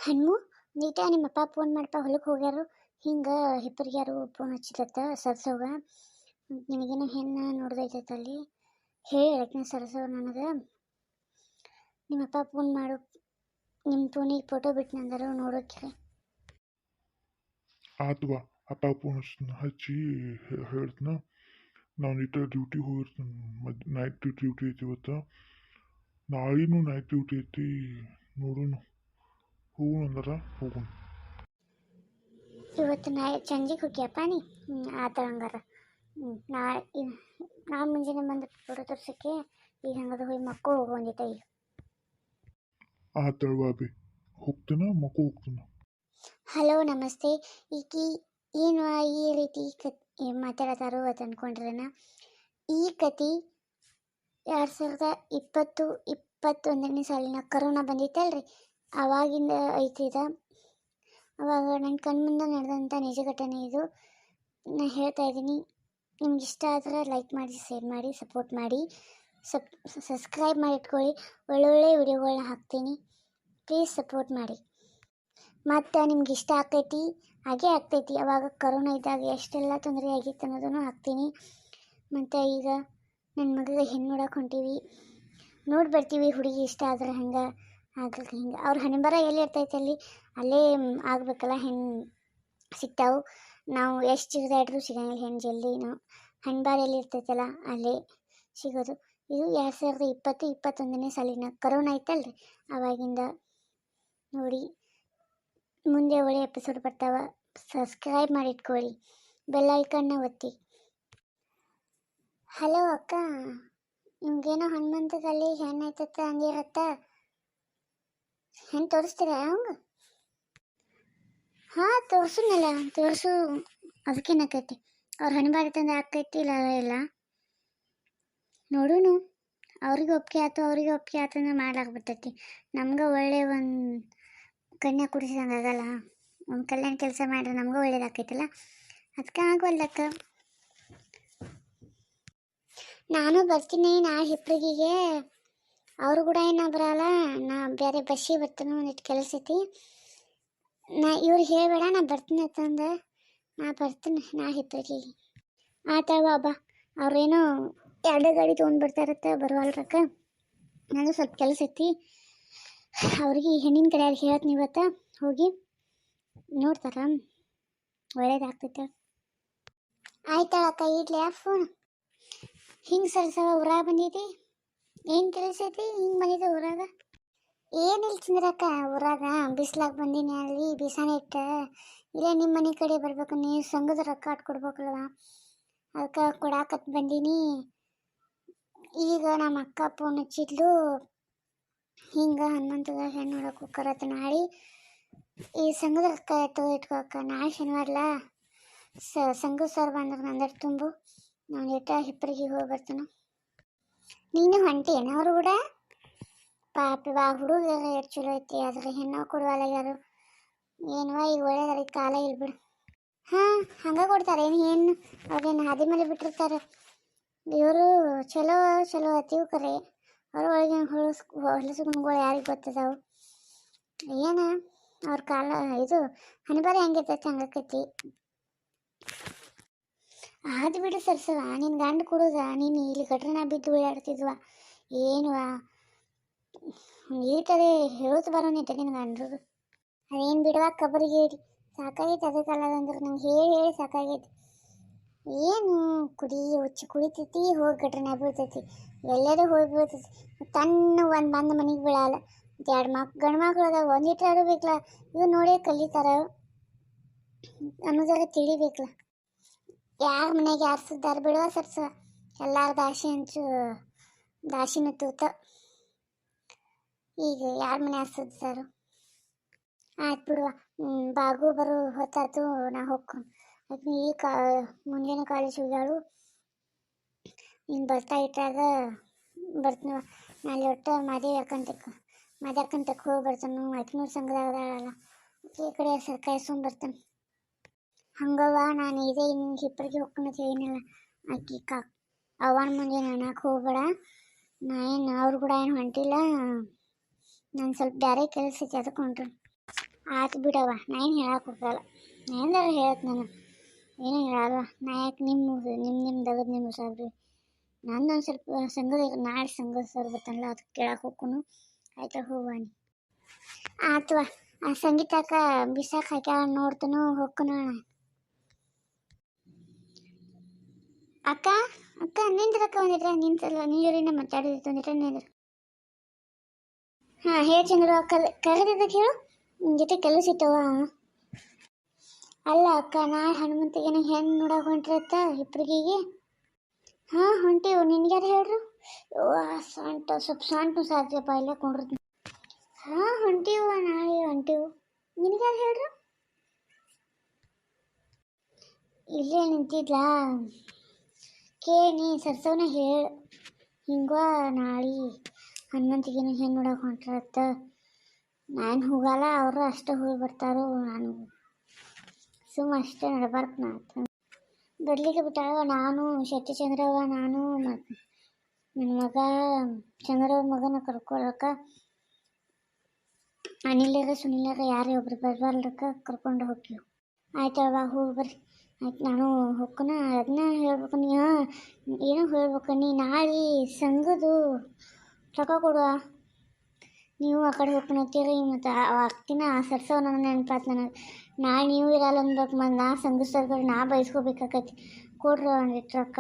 ಹಣ್ಣು ನೀಟ ನಿಮ್ಮಪ್ಪ ಫೋನ್ ಮಾಡಪ್ಪ ಹೊಲಕ್ಕೆ ಹೋಗ್ಯಾರು ಹಿಂಗೆ ಹಿಪ್ಪರಿಗೆ ಯಾರು ಫೋನ್ ಹಚ್ಚಿದತ್ತ ಸರ್ಸವ್ಗ ನಿನಗೇನೋ ಹೆಣ್ಣು ನೋಡ್ದೈತೈತೆ ಅಲ್ಲಿ ಹೇಳಿ ಹೇಳಕ್ಕೆ ಸರ್ಸವ್ ನನಗೆ ನಿಮ್ಮಪ್ಪ ಫೋನ್ ಮಾಡು ನಿಮ್ಮ ಫೋನಿಗೆ ಫೋಟೋ ಬಿಟ್ಟು ನಂದರು ನೋಡೋಕೆ ಆತ್ವಾ ಅಪ್ಪ ಫೋನ್ ಹಚ್ಚಿ ಹೇಳ್ತನ ನಾವು ನೀಟ ಡ್ಯೂಟಿ ಹೋಗಿರ್ತೀನಿ ನೈಟ್ ಡ್ಯೂಟಿ ಐತಿ ಇವತ್ತು ನಾಳೆನೂ ನೈಟ್ ಡ್ಯೂಟಿ ಐತಿ ನೋಡೋಣ ಹೋಗೋಣ ಅಂದ್ರೆ ಹೋಗೋಣ ಇವತ್ತು ಸಂಜೆಗೆ ಹೋಗ್ಯಪ್ಪ ನೀ ಆ ಥರ ಹಂಗಾರ ನಾಳೆ ಮುಂಜಾನೆ ಬಂದು ಫೋಟೋ ತೋರ್ಸೋಕ್ಕೆ ಈಗ ಹಂಗದ ಹೋಗಿ ಮಕ್ಕಳು ಹೋಗುವಂದಿತ್ತ ಈಗ ಬಾಬಿ ಹೋಗ್ತೀನ ಮಕ್ಕಳು ಹೋಗ್ತೀನ. ಹಲೋ ನಮಸ್ತೆ ಈಕಿ ಏನು ಈ ರೀತಿ ಮಾತಾಡತಾರೋ ಅಂತ ಅಂದ್ಕೊಂಡ್ರೇನ ಈ ಕತೆ 2021ನೇ ಸಾಲಿನ ಕರೋನಾ ಬಂದಿತ್ತಲ್ರಿ ಆವಾಗಿಂದ ಐತಿದ ಅವಾಗ ನನ್ನ ಕಣ್ಮುಂದೆ ನಡೆದಂಥ ನಿಜ ಘಟನೆ ಇದು. ನಾನು ಹೇಳ್ತಾ ಇದ್ದೀನಿ, ನಿಮ್ಗೆ ಇಷ್ಟ ಆದರೆ ಲೈಕ್ ಮಾಡಿ, ಶೇರ್ ಮಾಡಿ, ಸಪೋರ್ಟ್ ಮಾಡಿ, ಸಬ್ಸ್ಕ್ರೈಬ್ ಮಾಡಿ ಇಟ್ಕೊಳ್ಳಿ. ಒಳ್ಳೊಳ್ಳೆ ವಿಡಿಯೋಗಳನ್ನ ಹಾಕ್ತೀನಿ, ಪ್ಲೀಸ್ ಸಪೋರ್ಟ್ ಮಾಡಿ. ಮತ್ತು ನಿಮ್ಗೆ ಇಷ್ಟ ಆಗ್ತೈತಿ ಹಾಗೇ ಆಗ್ತೈತಿ. ಅವಾಗ ಕರೋನಾ ಇದ್ದಾಗ ಎಷ್ಟೆಲ್ಲ ತೊಂದರೆ ಆಗಿತ್ತು ಅನ್ನೋದನ್ನು ಹಾಕ್ತೀನಿ. ಮತ್ತು ಈಗ ನನ್ನ ಮಗಳಿಗೆ ಹೆಣ್ಣು ನೋಡೋಕೆ ಹೊಂಟೀವಿ, ನೋಡಿ ಬರ್ತೀವಿ. ಹುಡುಗಿ ಇಷ್ಟ ಆದ್ರೆ ಹಂಗೆ ಆಗ್ಲಿಕ್ಕೆ ಹಿಂಗೆ ಅವ್ರ ಹಣೆಬರ ಎಲ್ಲಿ ಇರ್ತೈತೆ ಅಲ್ಲೇ ಆಗ್ಬೇಕಲ್ಲ. ಹೆಣ್ಣು ಸಿಗ್ತಾವೆ, ನಾವು ಎಷ್ಟು ಚಿರದಾಡ್ರೂ ಸಿಗಂಗಿಲ್ಲ ಹೆಣ್ಣು ಜಲ್ದಿ. ನಾವು ಹಣೆಬಾರ ಎಲ್ಲಿ ಇರ್ತೈತಲ್ಲ ಅಲ್ಲೇ ಸಿಗೋದು. ಇದು 2021ನೇ ಸಾಲಿನ ಕರೋನಾ ಐತಲ್ರಿ ಆವಾಗಿಂದ. ನೋಡಿ, ಮುಂದೆ ಒಳ್ಳೆ ಎಪಿಸೋಡ್ ಬರ್ತಾವ. ಸಬ್ಸ್ಕ್ರೈಬ್ ಮಾಡಿ ಇಟ್ಕೊಳ್ಳಿ, ಬೆಲ್ ಐಕನ್ನ ಒತ್ತಿ. ಹಲೋ ಅಕ್ಕ, ನಿಮ್ಗೇನೋ ಹನುಮಂತದಲ್ಲಿ ಹೆಣ್ಣು ಐತತ್ತ ಅಂದಿರತ್ತ, ಹೆಣ್ಣು ತೋರಿಸ್ತೀರಾ ಅವಂಗ? ಹಾಂ ತೋರಿಸುನಲ್ಲ, ತೋರಿಸು. ಅದಕ್ಕೇನಾಕೈತಿ, ಅವ್ರ ಹಣೆಬಾರ ತಂದು ಆಕೈತಿ ಇಲ್ಲ ನೋಡೂನು. ಅವ್ರಿಗೆ ಒಪ್ಪಿಗೆ ಆತಂದ್ರೆ ಮಾಡ್ಲಾಕ್ ಬರ್ತೈತಿ. ನಮ್ಗೆ ಒಳ್ಳೆ ಒಂದು ಕನ್ಯಾ ಕುಡಿಸಿದಂಗೆ ಆಗಲ್ಲ. ಒಂದು ಕಲ್ಯಾಣ ಕೆಲಸ ಮಾಡ್ರೆ ನಮ್ಗೆ ಒಳ್ಳೇದಾಕೈತಲ್ಲ, ಅದಕ್ಕೆ ಆಗವಲ್ಲಕ್ಕ. ನಾನು ಬರ್ತೀನಿ ನಾಳೆ ಹಿಪ್ಪರಿಗೆಗೆ. ಅವರು ಕೂಡ ಏನೋ ಬರಲ್ಲ, ನಾ ಬೇರೆ ಬಸ್ಸಿಗೆ ಬರ್ತೀನಿ, ಒಂದಿಟ್ಟು ಕೆಲಸ ಐತಿ. ಇವ್ರಿಗೆ ಹೇಳಬೇಡ, ನಾ ಬರ್ತೀನಿ ಅಂತಂದು. ನಾ ಬರ್ತೀನಿ ನಾಳೆ ಹಿಪ್ಪರಿಗೆಗೆ. ಆತ ಬಾಬಾ, ಅವ್ರೇನೋ 2 ಗಾಡಿ ತೊಗೊಂಡು ಬರ್ತಾರತ್ತ, ಬರುವಲ್ರಕ್ಕ. ನಾನು ಸ್ವಲ್ಪ ಕೆಲಸ ಐತಿ, ಅವ್ರಿಗೆ ಹೆಣ್ಣಿನ ಕಡೆ ಅವ್ರಿಗೆ ಹೇಳ್ತೀನಿ ಇವತ್ತು. ಹೋಗಿ ನೋಡ್ತಾರ, ಒಳ್ಳೇದಾಗ್ತೈತೆ. ಆಯ್ತಾಳಕ್ಕ, ಇಡ್ಲಿ ಫೋನ್. ಹಿಂಗೆ ಸರ್ಸವ ಊರಾಗ ಬಂದೈತಿ, ಏನು ಕೆಲಸ ಐತಿ ಹಿಂಗೆ ಬಂದಿದ್ದೆ ಊರಾಗ? ಏನಿಲ್ಲ ಚಂದ್ರಕ್ಕ, ಊರಾಗ ಬಿಸ್ಲಾಗ ಬಂದೀನಿ. ಅಲ್ಲಿ ಬಿಸಾನೆ ಇಟ್ಟ ಇಲ್ಲೇ ನಿಮ್ಮ ಮನೆ ಕಡೆ ಬರ್ಬೇಕು. ನೀವು ಸಂಘದ ರೊಕ್ಕ ಕೊಡ್ಬೇಕಲ್ವ, ಅದಕ್ಕೆ ಕೊಡಾಕತ್ ಬಂದೀನಿ. ಈಗ ನಮ್ಮ ಅಕ್ಕ ಫೋನ್ ಹಚ್ಚಿದ್ಲು, ಹಿಂಗೆ ಹನುಮಂತದ ಹೆಣ್ಣು ನೋಡೋಕೆ ಹೋಗ್ಕರತ್ತ ನಾಳೆ. ಈ ಸಂಘದ ರೊಕ್ಕ ಇಟ್ಕೋಕ್ಕ, ನಾಳೆ ಶನಿವಾರಲ್ಲ. ಸಂಘ ಸರ್ ಬಂದ್ರೆ ನಂದರ ತುಂಬು, ನಾನು ಹಿಪ್ಪರಿಗೆ ಹೋಗಿ ಬರ್ತಾನೆ. ನೀನು ಹೊಂಟೇನ ಅವರು ಕೂಡ? ಪಾಪವಾ, ಹುಡುಗ ಎಷ್ಟು ಚಲೋ ಐತಿ, ಆದರೆ ಹೆಣ್ಣು ಕೊಡುವಲ್ಲ ಯಾರು. ಏನುವ ಈಗ ಒಳ್ಳೆದಾರ ಕಾಲ ಇಲ್ಬಿಡು. ಹಾಂ ಹಂಗೆ ಕೊಡ್ತಾರೆ ಏನು ಅವ್ರೇನು ಹಾದಿ ಮೇಲೆ ಬಿಟ್ಟಿರ್ತಾರೆ. ಇವರು ಚಲೋ ಅತೀವ್ ಕರೆ. ಅವ್ರ ಒಳಗೆ ಹೊಲಸು ಗುಣಗಳು ಯಾರಿಗೆ ಗೊತ್ತದಾವು ಏನು. ಅವ್ರ ಕಾಲ ಇದು ಹಣೆಬಾರ ಹೆಂಗಿರ್ತೈತಿ ಹಂಗಕೈತಿ. ಅದು ಬಿಡು ಸರ್ಸವ, ನಿನ್ನ ಗಂಡು ಕೊಡೋದ, ನೀನು ಇಲ್ಲಿ ಗಟ್ರನ ಬಿದ್ದು ಓಡಾಡ್ತಿದ್ವ ಏನುವ. ಈಟದೇ ಹೇಳೋದು ಬರೋನೈತೆ ನಿನ್ನ ಗಂಡ್ರದು. ಅದೇನು ಬಿಡುವ, ಕಬರಿಗೆ ಹೇಳಿ ಸಾಕಾಗೈತೆ. ಅದಕ್ಕಲ್ಲದಂದ್ರೆ ನಂಗೆ ಹೇಳಿ ಸಾಕಾಗೈತೆ. ಏನು ಕುಡಿತೈತಿ, ಹೋಗಿ ಗಟ್ರನ ಬೀಳ್ತೈತಿ, ಎಲ್ಲರೂ ಹೋಗಿ ಬೀಳ್ತೈತಿ. ತನ್ನ ಒಂದು ಬಂದು ಮನೆಗೆ ಬೀಳಲ್ಲ. 2 ಗಂಡು ಮಕ್ಳು ಅದಾವ, ಒಂದಿಟ್ಟಾರು ಬೇಕಲ್ಲ. ಇವು ನೋಡೇ ಕಲಿತಾರ ಅನ್ನೋದಾರ ತಿಳಿಬೇಕಲ್ಲ. ಯಾರ ಮನೆಗೆ ಯಾರು ಸುದ್ದಾರ ಬಿಡುವ ಸರ್ಸ, ಎಲ್ಲಾರ ದಾಶಿನ ತೂತ. ಈಗ ಯಾರ ಮನೆ ಯಾರು ಸುದ್ದಾರು? ಆಯ್ತು ಬಿಡುವ, ಬಾಗು ಬರೋ ಹೊತ್ತಾಯ್ತು, ನಾ ಹೋಗ್ಕೊಂಡು. ಅದಕ್ಕೆ ಈಗ ಮುಂಜಾನೆ ಕಾಲೇಜ್ ಹೋಗ್ಯಾಳು. ನೀನು ಬರ್ತಾ ಇಟ್ಟಾಗ ಬರ್ತೀನವ. ನಾಳೆ ಒಟ್ಟು ಮಾದೇರ್ಕಂತಕ್ಕೆ ಹೋಗಿ ಬರ್ತಾನೆ. ಅಕ್ಕಿನೂರು ಸಂಘದಾಗಲ್ಲ ಈ ಕಡೆ ಕಾಯಿಸ್ಕೊಂಡು ಬರ್ತಾನೆ. ಹಂಗವ, ನಾನು ಇದೇ ಇನ್ನು ಹಿಪ್ಪರಿಗೆ ಹೋಗ್ಕೊಳತ್ ಏನಿಲ್ಲ. ಅಕ್ಕಿ ಅವನ ಮುಂದೆ ಅನ್ನಕ್ಕೆ ಹೋಗ್ಬೇಡ. ನಾ ಏನು ಅವ್ರು ಕೂಡ ಏನು ಹೊಂಟಿಲ್ಲ. ನಾನು ಸ್ವಲ್ಪ ಬೇರೆ ಕೆಲಸ ಐತಿ, ಅದಕ್ಕೆ ಹೊಂಟ್ರಿ. ಆತು ಬಿಡವ, ನಾ ಏನು ಹೇಳಕ್ಕೆ ಹೋಗಲ್ಲ. ನಾ ಏನಾರ ಹೇಳತ್ ನಾನು ಏನೂ ಹೇಳಲ್ವ. ನಾ ಯಾಕೆ ನಿಮ್ದಗದು ನಿಮ್ಮ ಸಾಬ್ರಿ. ನಂದೊಂದು ಸ್ವಲ್ಪ ಸಂಘದ ನಾಳೆ ಸಂಘದ ಸರ್ ಬತ್ತಲ್ಲ ಅದಕ್ಕೆ ಕೇಳಕ್ಕೆ ಹೋಗ್ಕೊನು. ಆಯ್ತಾ ಹೋಗುವಾನಿ. ಆತ್ವ ಆ ಸಂಗೀತಕ್ಕ ಬಿಸಾಕ್ ಹಾಕ್ಯಾಳ ನೋಡ್ತಾನು ಹೋಗ್ಕೊನು. ಅಕ್ಕ ಅಕ್ಕ ನಿಂದ್ರಕ್ಕ ಒಂದಿಟ್ರೆ ನಿಂತಲ್ಲ ನೀ ಜೋರಿನ ಮಾತಾಡಿದ್ದು ಒಂದಿಟ್ರೆ ನಿಂದ್ರ. ಹಾಂ ಹೇಳಿ ಚಂದ್ರು. ಕರೆದಿದ್ದಕ್ಕೆ ಹೇಳು, ನಿನ್ನ ಜೊತೆ ಕೆಲಸ ಇತ್ತವ. ಅಲ್ಲ ಅಕ್ಕ, ನಾಳೆ ಹನುಮಂತಿಗೆ ಹೆಣ್ಣು ನೋಡಕ್ಕೆ ಹೊಂಟ್ರತ್ತ ಇಬ್ಬರಿಗಿಗೆ. ಹಾಂ ಹೊಂಟೀವು. ನಿನ್ಗ್ಯಾರು ಹೇಳ್ರು? ಸ್ವಲ್ಪ ಸಂಟು ಸಾಧ್ಯಪ್ಪ, ಇಲ್ಲೇ ಕೊಂಡ್ರದ್ದು. ಹಾಂ ಹೊಂಟೀವು, ನಾಳೆ ಹೊಂಟೀವು. ನಿನ್ಗ್ಯಾರು ಹೇಳ್ರು? ಇಲ್ಲೇ ನಿಂತಿದ್ಲಾ ಕೇಳಿ ಸರ್ಸವನ ಹೇಳು ಹಿಂಗ ನಾಳೆ ಹನುಮಂತಿಗೆ ಹೆಣ್ಣು ನೋಡಕ್ಕೆ ಹೊಂಟ್ರತ್ತ. ನಾನು ಹೋಗಲ್ಲ, ಅವರು ಅಷ್ಟೇ ಹೋಗಿ ಬರ್ತಾರೋ. ನಾನು ಸುಮ್ಮ ಅಷ್ಟೇ ನಡಬಾರ್ದು ಮಾತು ಬರ್ಲಿಕ್ಕೆ ಬಿಟ್ಟಾಗ ನಾನು ಶೆಟ್ಟಿ ಚಂದ್ರವ, ನಾನು ಮತ್ತು ನನ್ನ ಮಗ ಚಂದ್ರವ್ರ ಮಗನ ಕರ್ಕೊಳಕ ಅನಿಲರ ಸುನಿಲರ ಯಾರೇ ಒಬ್ರು ಬರ್ಬಾರ್ದಕ್ಕ ಕರ್ಕೊಂಡು ಹೋಗ್ತೀವಿ. ಆಯ್ತಲ್ವಾ, ಹೋಗಿ ಬರ್ರಿ. ಆಯ್ತು ನಾನು ಹೋಗ್ಕೊನ. ಅದನ್ನ ಹೇಳ್ಬೇಕು. ನೀ ಏನೋ ಹೇಳ್ಬೇಕು. ನೀ ನಾಳೆ ಸಂಘದು ರೊಕ್ಕ ಕೊಡುವ. ನೀವು ಆ ಕಡೆ ಹೋಗ್ಕೊಳತ್ತೀರಿ ಮತ್ತು ಆಗ್ತಿನ ಸರ್ಸವ ನನ್ನ ನೆನಪಾತು ನನಗೆ. ನಾಳೆ ನೀವು ಇರಲ್ಲ ಅನ್ಬೇಕು. ಮತ್ತು ನಾ ಸಂಘ ಸರ್ಗಳು ನಾ ಬಯಸ್ಕೋಬೇಕಾಕೈತಿ. ಕೊಡ್ರಿ ಒಂದಿಟ್ಟು ರೊಕ್ಕ.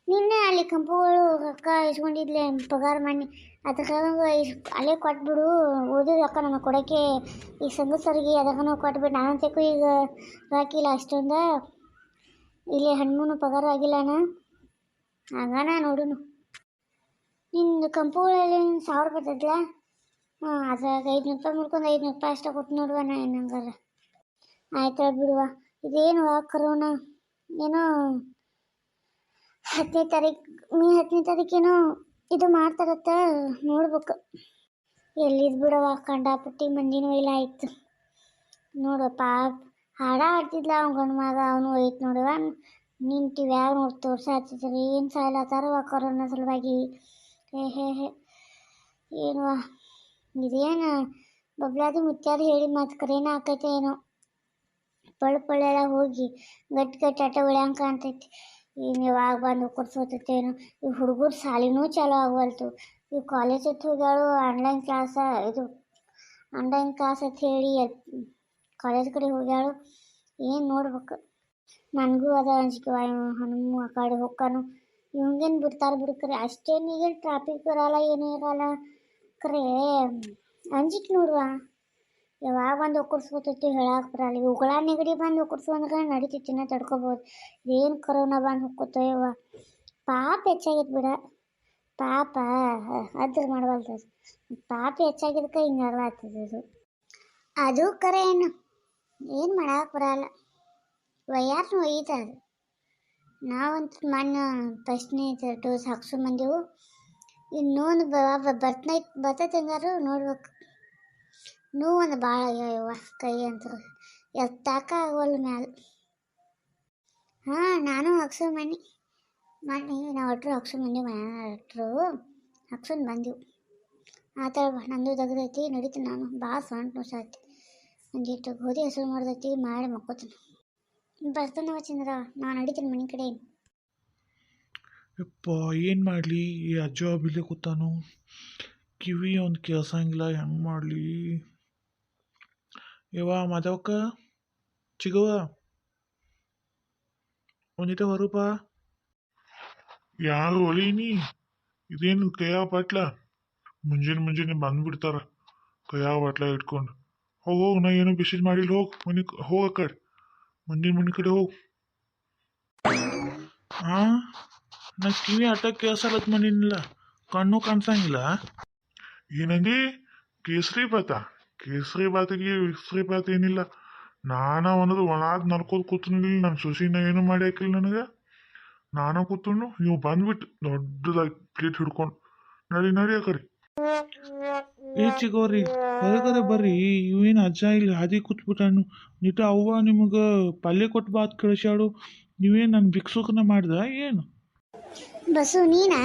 ನಿನ್ನೆ ಅಲ್ಲಿ ಕಂಪುಗಳು ರೊಕ್ಕ ಇಸ್ಕೊಂಡಿದ್ಲೆ ಪಗಾರ ಮಾಡಿ, ಅದಕ್ಕೆ ಅಲ್ಲೇ ಕೊಟ್ಬಿಡು. ಉಳಿದ ರೊಕ್ಕ ನನಗೆ ಕೊಡೋಕ್ಕೆ ಈಗ ಸಂಘ ಸರ್ಗೆ ಅದಕ್ಕೂ ಕೊಟ್ಬಿಟ್ಟು ನಾನಂತಕ್ಕೂ ಈಗ ಹಾಕಿಲ್ಲ ಅಷ್ಟೊಂದು. ಇಲ್ಲಿ ಹಣ್ಣು ಪಗಾರ ಆಗಿಲ್ಲನ ಹಂಗಾನ ನೋಡುನು. ನಿಂದು ಕಂಪುಗಳಲ್ಲಿ 1000 ಬರ್ತೈತಲ್ಲ. ಹಾಂ ಅದ್ರಾಗ 500 ರೂಪಾಯಿ ಮುರ್ಕೊಂಡು 500 ರೂಪಾಯಿ ಅಷ್ಟೇ ಕೊಟ್ಟು ನೋಡುವ. ನಾ ಏನಂಗಾರ ಆಯ್ತು ಬಿಡುವ. ಇದೇನು ಕರೋನಾ ಏನೋ 10ನೇ ತಾರೀಕು ಮೇ 10ನೇ ತಾರೀಕೇನೋ ಇದು ಮಾಡ್ತಾರತ್ತ, ನೋಡ್ಬೇಕು. ಎಲ್ಲಿದ್ದು ಬಿಡವ, ಕಂಡಾಪಟ್ಟಿ ಮಂದಿನೂ ಇಲ್ಲ ಆಯ್ತು ನೋಡಪ್ಪ. ಹಾಡ ಆಡ್ತಿದ್ಲ ಅವ್ನು ಗಂಡು ಮಗ, ಅವನು ಐತೆ ನೋಡುವ. ನಿನ್ನ ಟಿವ್ಯಾಗ ನೋಡಿ ತೋರ್ಸಾತಿದ್ರು ಏನು ಸಾಯ್ಲತ್ತಾರವ ಕೊರೋನಾ ಸಲುವಾಗಿ. ಹೇ ಏನುವ ಇದೇನು ಬಬ್ಲಾದಿ ಮುತ್ಯಾರು ಹೇಳಿ ಮಾತು ಕರೇನ ಆಕೈತೆ ಏನೋ. ಪಳ್ಳೆಲ್ಲ ಹೋಗಿ ಗಟ್ಟಿ ಆಟ ಉಳ್ಯಾಂಕ ಅಂತೈತಿ. ಇನ್ನು ಯಾವಾಗ ಬಂದು ಕೊಡ್ಸೋತೈತೇನು. ಇವು ಹುಡುಗರು ಶಾಲಿನೂ ಚಾಲೂ ಆಗವಲ್ತು. ಇವು ಕಾಲೇಜ್ ಹತ್ತು ಹೋಗ್ಯಾಳು. ಆನ್ಲೈನ್ ಕ್ಲಾಸ್ ಅಂತ ಹೇಳಿ ಕಾಲೇಜ್ ಕಡೆ ಹೋಗ್ಯಾಳು. ಏನು ನೋಡ್ಬೇಕು. ನನಗೂ ಅದ ಅಂಜಿಕೆ ಹನುಮು ಆ ಕಡೆ ಹೋಗ್ಕಾನು. ಇವಂಗೇನು ಬಿಡ್ತಾರೆ ಬಿಡ್ಕರೆ, ಅಷ್ಟೇನು ಈಗೇನು ಟ್ರಾಫಿಕ್ ಇರಲ್ಲ, ಏನೂ ಇರಲ್ಲ. ಕರೆ ಅಂಜಿಕೆ ನೋಡುವ. ಯಾವಾಗ ಬಂದು ಒಕ್ಕರ್ಸ್ಕೊತೈತಿ ಹೇಳಕ್ಕೆ ಬರಲ್ಲ. ಉಗಳ ನೆಗಡಿ ಬಂದು ಒಕ್ಕರ್ಸು ಅಂದ್ರೆ ನಡಿತೈತಿನ ತಡ್ಕೊಬೋದು. ಏನು ಕರೋನಾ ಬಂದು ಹೊಕ್ಕೋತೇವ. ಪಾಪ ಹೆಚ್ಚಾಗೈತೆ ಬಿಡ. ಪಾಪ ಅದ್ರ ಮಾಡಬಾರ್ದು. ಪಾಪ ಹೆಚ್ಚಾಗಿದ್ದಕ್ಕೆ ಹಿಂಗಾಗ್ಲಾಗ್ತದದು. ಅದು ಕರೆ ಏನು ಮಾಡಕ್ಕೆ ಬರಲ್ಲ. ಯಾರನ್ನೂ ಒಯ್ತಾರೆ. ನಾವಂತೂ ಮೊನ್ನೆ ಫಸ್ಟ್ನೇ ಡೋಸ್ ಹಾಕ್ಸ್ಕೊಂಬಂದೆವು. ಇನ್ನೊಂದು ಬರ್ತೈತೆ ಹಂಗಾರು ನೋಡ್ಬೇಕು. ನೋವೊಂದು ಭಾಳ ಆಗ್ಯಾವ ಕೈ ಅಂತ ಎತ್ತಾಕ ಆಗೋಲ್ಲ ಮ್ಯಾಲೆ. ಹಾಂ ನಾನು ಹಾಕ್ಸ್ಕೊಂಬನ್ನಿ. ಮೊನ್ನೆ ನಾವು ಒಟ್ಟರು ಹಾಕ್ಸ್ಕೊಂಬಂದೆವು. ಒಟ್ಟರು ಹಾಕ್ಸ್ಕೊಂಡು ಬಂದೆವು. ಆ ಥರ ನಂದು ತೆಗ್ದೈತಿ ನಡೀತೀನಿ. ನಾನು ಭಾಳ ಸೊಂಟ ನೋಸಾಯ್ತು. ಒಂದಿಟ್ಟು ಗೋಧಿ ಹಸು ಮಾಡ್ದೈತಿ ಮಾಡಿ ಮಕ್ಕೋತೀನಿ. ಬರ್ತಾನವ ಚಂದ್ರ, ನಾನು ನಡೀತೀನಿ ಮನೆ ಕಡೆ. ಯಪ್ಪ ಏನು ಮಾಡಲಿ, ಈ ಅಜ್ಜ ಬಿಲ್ಲಿ ಕೂತಾನು. ಕಿವಿ ಒಂದು ಕೇಳ್ಸಂಗಿಲ್ಲ, ಹೆಂಗೆ ಮಾಡಲಿ. ಯವ್ವ ಮಾಧವಕ್ಕ, ಚಿಗವ್ವ ಒಂದಿಟ ಹೊರಪ. ಯಾರು ಒಳೀನಿ? ಇದೇನು ಕೈಯಾಗ ಬಾಟ್ಲ? ಮುಂಜಾನೆ ಬಂದ್ಬಿಡ್ತಾರ ಕೈಯಾಗ ಬಾಟ್ಲ ಇಟ್ಕೊಂಡು. ಹೋಗು, ನಾ ಏನೂ ಬಿಸಿದು ಮಾಡಿಲ್ಲ. ಹೋಗ ಆ ಕಡೆ ಮುಂದಿನ ಮನೆ ಕಡೆ ಹೋಗು. ಹಾಂ, ನಾ ಕಿವಿ ಆಟ ಕೇಳ್ಸಲತ್ ಮಾಡಿನಿಲ್ಲ, ಕಣ್ಣು ಕಾಣಿಸಂಗಿಲ್ಲ. ಏನಂದಿ? ಕೇಸರಿ ಬಾತಿಗೆ ವಿಸ್ರಿ ಬಾತ್ ಏನಿಲ್ಲ. ಅನ್ನೋದು ಒಳಾದ್ ನಲ್ಕೋದು ಕೂತನಿಲ್ಲ. ನನ್ನ ಸೊಸಿನ ಏನು ಮಾಡಿ ಹಾಕಿಲ್ಲ ನನಗೆ. ನಾನು ಕೂತ್ನು, ನೀವು ಬಂದ್ಬಿಟ್ಟು ದೊಡ್ಡದಾಗಿ ಪ್ಲೇಟ್ ಹಿಡ್ಕೊಂಡು ನಡಿ ಆ ಕಡೆ. ಏ ಚಿಗೋರಿ ಹೊರಗಡೆ ಬರ್ರಿ. ಇವೇನು ಅಜ್ಜ ಇಲ್ಲಿ ಹಾದಿ ಕೂತ್ಬಿಟ್ಟಾನು. ನಿಟ ಅವ್ವ ನಿಮಗೆ ಪಲ್ಯ ಕೊಟ್ಟು ಬಾತ್ ಕಳಿಸ್ಯಾಡು. ನೀವೇನು ನನ್ನ ಭಿಕ್ಷುಕನ ಮಾಡ್ದ ಏನು? ಬಸ್ಸು ನೀನಾ?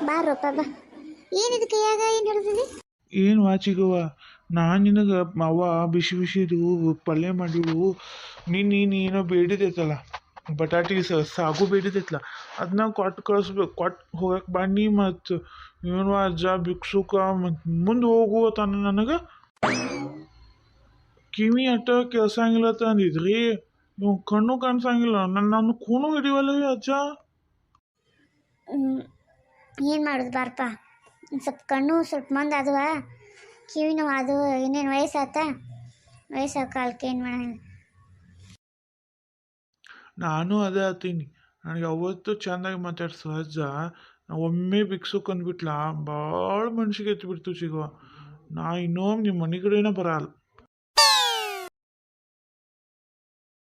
ಬಾರಪ್ಪ ಬಾ. ಏನಿದು ಕೈಯಾಗ ಏನು ಹಿಡಿದಿದೆ? ಏನು ವಾಚಿಗವ್ವ, ನಾನು ನಿನಗೆ ಅವ್ವ ಬಿಸಿ ಬಿಸಿದು ಪಲ್ಯ ಮಾಡಿಳು. ನೀನು ಏನೋ ಬೇಡಿದೈತಲ್ಲ, ಬಟಾಟಿ ಸಾಗು ಬೇಡಿದೈತಲ್ಲ, ಅದನ್ನ ಕೊಟ್ಟು ಕಳಿಸ್ಬೇಕು. ಕೊಟ್ಟು ಹೋಗಕ್ಕೆ ಬನ್ನಿ. ಮತ್ತು ಏನು ಅಜ್ಜ ಭಿಕ್ಷುಕ ಮತ್ತು ಮುಂದೆ ಹೋಗು ತಾನು ನನಗೆ ಕಿವಿ ಅಟ್ಟ ಕೇಳ್ಸಂಗಿಲ್ಲ ತಂದಿದ್ರಿ. ನೀವು ಕಣ್ಣು ಕಾಣಿಸಂಗಿಲ್ಲ, ನನ್ನ ಕೂಣು ಹಿಡಿವಲ್ಲ ಅಜ್ಜ. ಏನು ಮಾಡೋದು ಬಾರಪ್ಪ, ಸ್ವಲ್ಪ ಕಣ್ಣು ಸ್ವಲ್ಪ ಮಂದ ಅದು, ಕಿವಿನೂ ಅದು. ಇನ್ನೇನು ವಯಸ್ಸಾತ, ವಯಸ್ಸಾಗ ಕಾಲಕ್ಕೆ ಏನು ಮಾಡಂಗಿಲ್ಲ. ನಾನು ಅದೇ ಆತೀನಿ. ನನಗೆ ಅವತ್ತು ಚೆಂದಾಗಿ ಮಾತಾಡ್ಸು ಅಜ್ಜ. ಒಮ್ಮೆ ಭಿಕ್ಷುಕ್ ಅಂದ್ಬಿಟ್ಲ, ಭಾಳ ಮನ್ಸಿಗೆ ಎತ್ತಿ ಬಿಡ್ತು ಸಿಗುವ. ನಾ ಇನ್ನೊಮ್ಮೆ ನಿಮ್ಮ ಮನೆ ಕಡೆನೇ ಬರಲ್ಲ.